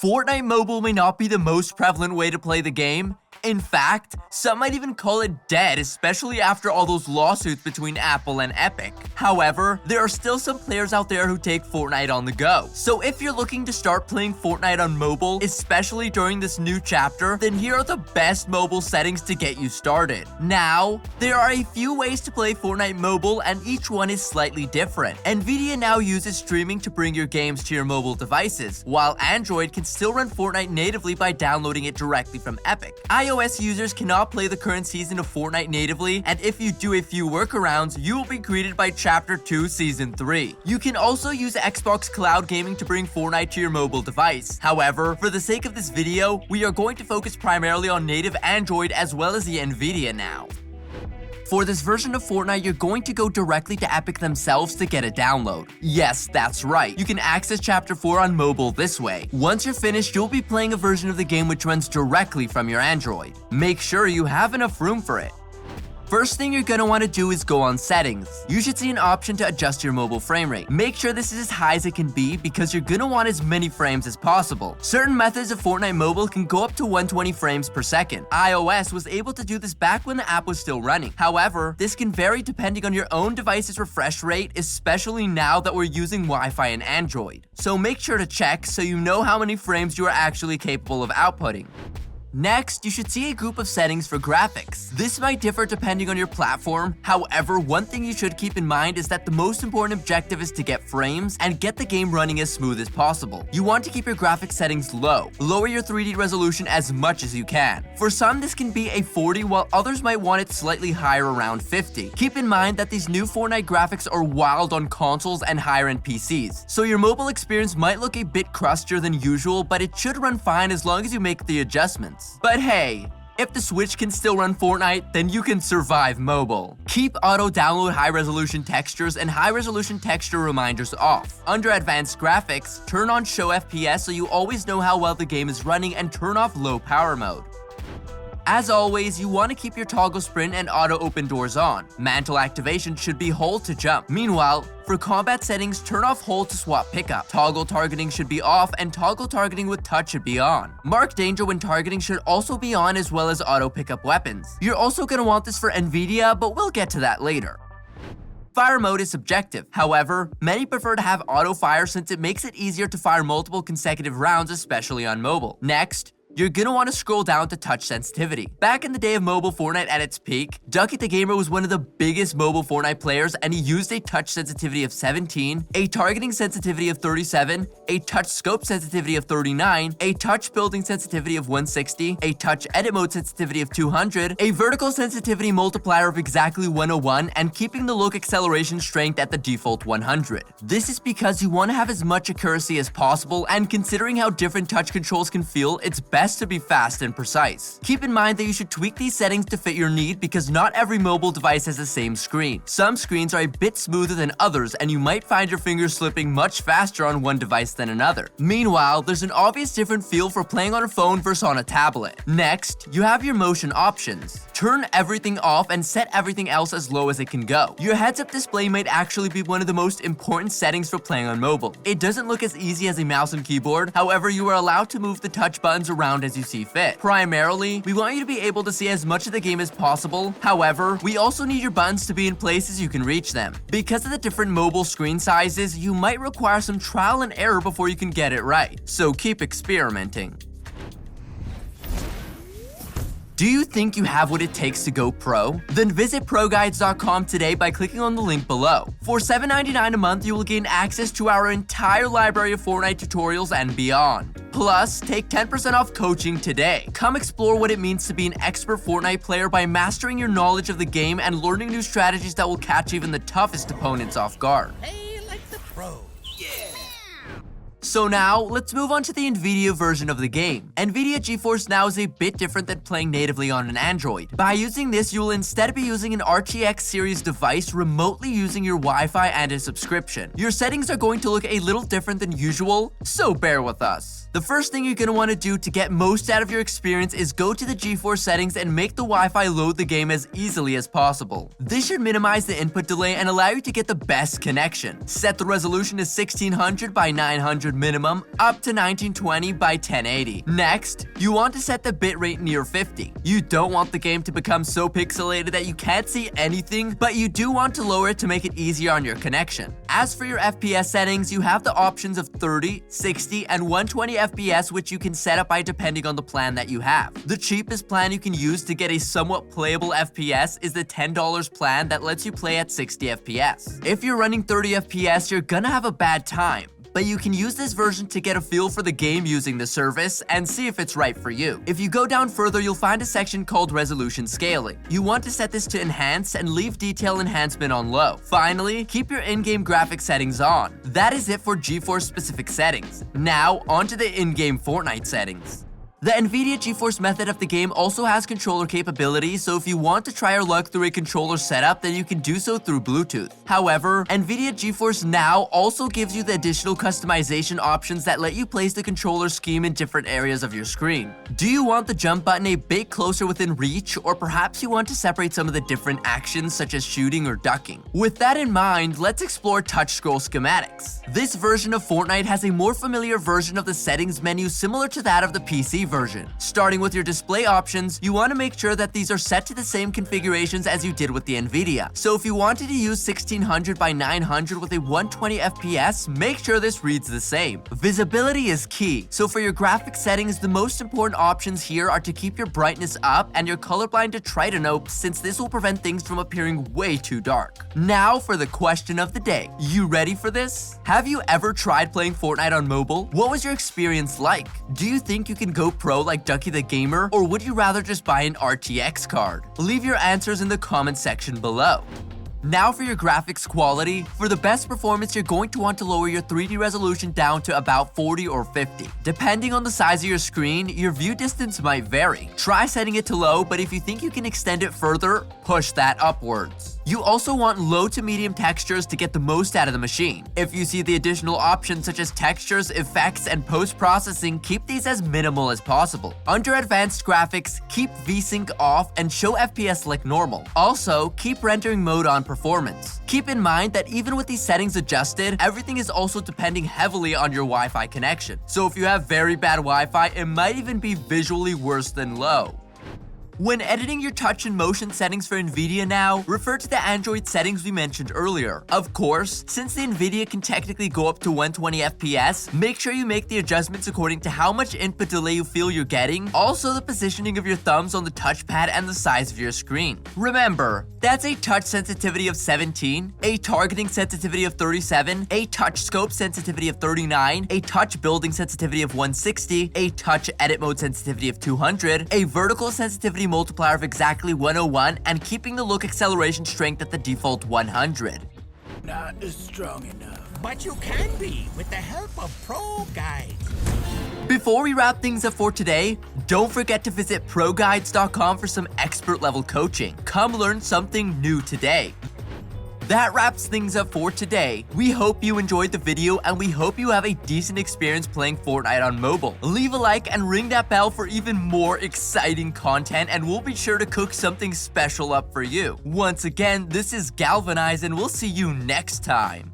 Fortnite Mobile may not be the most prevalent way to play the game. In fact, some might even call it dead, especially after all those lawsuits between Apple and Epic. However, there are still some players out there who take Fortnite on the go. So if you're looking to start playing Fortnite on mobile, especially during this new chapter, then here are the best mobile settings to get you started. Now, there are a few ways to play Fortnite mobile, and each one is slightly different. Nvidia now uses streaming to bring your games to your mobile devices, while Android can still run Fortnite natively by downloading it directly from Epic. iOS users cannot play the current season of Fortnite natively, and if you do a few workarounds, you will be greeted by Chapter 2 Season 3. You can also use Xbox Cloud Gaming to bring Fortnite to your mobile device. However, for the sake of this video, we are going to focus primarily on native Android as well as the Nvidia now. For this version of Fortnite, you're going to go directly to Epic themselves to get a download. Yes, that's right. You can access Chapter 4 on mobile this way. Once you're finished, you'll be playing a version of the game which runs directly from your Android. Make sure you have enough room for it. First thing you're going to want to do is go on settings. You should see an option to adjust your mobile frame rate. Make sure this is as high as it can be because you're going to want as many frames as possible. Certain methods of Fortnite Mobile can go up to 120 frames per second. iOS was able to do this back when the app was still running. However, this can vary depending on your own device's refresh rate, especially now that we're using Wi-Fi in Android. So make sure to check so you know how many frames you are actually capable of outputting. Next, you should see a group of settings for graphics. This might differ depending on your platform. However, one thing you should keep in mind is that the most important objective is to get frames and get the game running as smooth as possible. You want to keep your graphics settings low. Lower your 3D resolution as much as you can. For some, this can be a 40, while others might want it slightly higher, around 50. Keep in mind that these new Fortnite graphics are wild on consoles and higher-end PCs, so your mobile experience might look a bit crustier than usual, but it should run fine as long as you make the adjustments. But hey, if the Switch can still run Fortnite, then you can survive mobile. Keep auto-download high-resolution textures and high-resolution texture reminders off. Under Advanced Graphics, turn on Show FPS so you always know how well the game is running, and turn off low power mode. As always, you want to keep your toggle sprint and auto open doors on. Mantle activation should be hold to jump. Meanwhile, for combat settings, turn off hold to swap pickup. Toggle targeting should be off, and toggle targeting with touch should be on. Mark danger when targeting should also be on, as well as auto pickup weapons. You're also going to want this for Nvidia, but we'll get to that later. Fire mode is subjective. However, many prefer to have auto fire since it makes it easier to fire multiple consecutive rounds, especially on mobile. Next, you're gonna want to scroll down to touch sensitivity. Back in the day of mobile Fortnite at its peak, Ducky the Gamer was one of the biggest mobile Fortnite players, and he used a touch sensitivity of 17, a targeting sensitivity of 37, a touch scope sensitivity of 39, a touch building sensitivity of 160, a touch edit mode sensitivity of 200, a vertical sensitivity multiplier of exactly 101, and keeping the look acceleration strength at the default 100. This is because you want to have as much accuracy as possible, and considering how different touch controls can feel, it's best to be fast and precise. Keep in mind that you should tweak these settings to fit your need because not every mobile device has the same screen. Some screens are a bit smoother than others, and you might find your fingers slipping much faster on one device than another. Meanwhile, there's an obvious different feel for playing on a phone versus on a tablet. Next, you have your motion options. Turn everything off and set everything else as low as it can go. Your heads-up display might actually be one of the most important settings for playing on mobile. It doesn't look as easy as a mouse and keyboard, however, you are allowed to move the touch buttons around as you see fit. Primarily, we want you to be able to see as much of the game as possible. However, we also need your buttons to be in places you can reach them. Because of the different mobile screen sizes, you might require some trial and error before you can get it right. So keep experimenting. Do you think you have what it takes to go pro? Then visit ProGuides.com today by clicking on the link below. For $7.99 a month, you will gain access to our entire library of Fortnite tutorials and beyond. Plus, take 10% off coaching today. Come explore what it means to be an expert Fortnite player by mastering your knowledge of the game and learning new strategies that will catch even the toughest opponents off guard. Hey, like the pros. Yeah! So now, let's move on to the Nvidia version of the game. Nvidia GeForce Now is a bit different than playing natively on an Android. By using this, you will instead be using an RTX series device remotely using your Wi-Fi and a subscription. Your settings are going to look a little different than usual, so bear with us. The first thing you're going to want to do to get most out of your experience is go to the GeForce settings and make the Wi-Fi load the game as easily as possible. This should minimize the input delay and allow you to get the best connection. Set the resolution to 1600 by 900 minimum up to 1920 by 1080. Next, you want to set the bitrate near 50. You don't want the game to become so pixelated that you can't see anything, but you do want to lower it to make it easier on your connection. As for your FPS settings, you have the options of 30, 60, and 120 FPS, which you can set up by depending on the plan that you have. The cheapest plan you can use to get a somewhat playable FPS is the $10 plan that lets you play at 60 FPS. If you're running 30 FPS, you're gonna have a bad time, but you can use this version to get a feel for the game using the service and see if it's right for you. If you go down further, you'll find a section called resolution scaling. You want to set this to enhance and leave detail enhancement on low. Finally, keep your in-game graphics settings on. That is it for GeForce specific settings. Now, onto the in-game Fortnite settings. The Nvidia GeForce method of the game also has controller capabilities, so if you want to try your luck through a controller setup, then you can do so through Bluetooth. However, Nvidia GeForce Now also gives you the additional customization options that let you place the controller scheme in different areas of your screen. Do you want the jump button a bit closer within reach, or perhaps you want to separate some of the different actions such as shooting or ducking? With that in mind, let's explore touch scroll schematics. This version of Fortnite has a more familiar version of the settings menu similar to that of the PC version. Starting with your display options, you want to make sure that these are set to the same configurations as you did with the Nvidia. So if you wanted to use 1600 by 900 with a 120 FPS, make sure this reads the same. Visibility is key, so for your graphics settings, the most important options here are to keep your brightness up and your colorblind to try to nope, since this will prevent things from appearing way too dark. Now for the question of the day. You ready for this? Have you ever tried playing Fortnite on mobile? What was your experience like? Do you think you can go pro like Ducky the Gamer, or would you rather just buy an RTX card? Leave your answers in the comment section below. Now for your graphics quality. For the best performance, you're going to want to lower your 3D resolution down to about 40 or 50. Depending on the size of your screen, your view distance might vary. Try setting it to low, but if you think you can extend it further, push that upwards. You also want low to medium textures to get the most out of the machine. If you see the additional options such as textures, effects, and post-processing, keep these as minimal as possible. Under advanced graphics, keep VSync off and show FPS like normal. Also, keep rendering mode on performance. Keep in mind that even with these settings adjusted, everything is also depending heavily on your Wi-Fi connection. So if you have very bad Wi-Fi, it might even be visually worse than low. When editing your touch and motion settings for Nvidia now, refer to the Android settings we mentioned earlier. Of course, since the Nvidia can technically go up to 120 FPS, make sure you make the adjustments according to how much input delay you feel you're getting, also the positioning of your thumbs on the touchpad and the size of your screen. Remember, that's a touch sensitivity of 17, a targeting sensitivity of 37, a touch scope sensitivity of 39, a touch building sensitivity of 160, a touch edit mode sensitivity of 200, a vertical sensitivity multiplier of exactly 101, and keeping the look acceleration strength at the default 100. Not strong enough. But you can be with the help of ProGuides. Before we wrap things up for today, don't forget to visit ProGuides.com for some expert level coaching. Come learn something new today. That wraps things up for today. We hope you enjoyed the video and we hope you have a decent experience playing Fortnite on mobile. Leave a like and ring that bell for even more exciting content, and we'll be sure to cook something special up for you. Once again, this is Galvanize and we'll see you next time.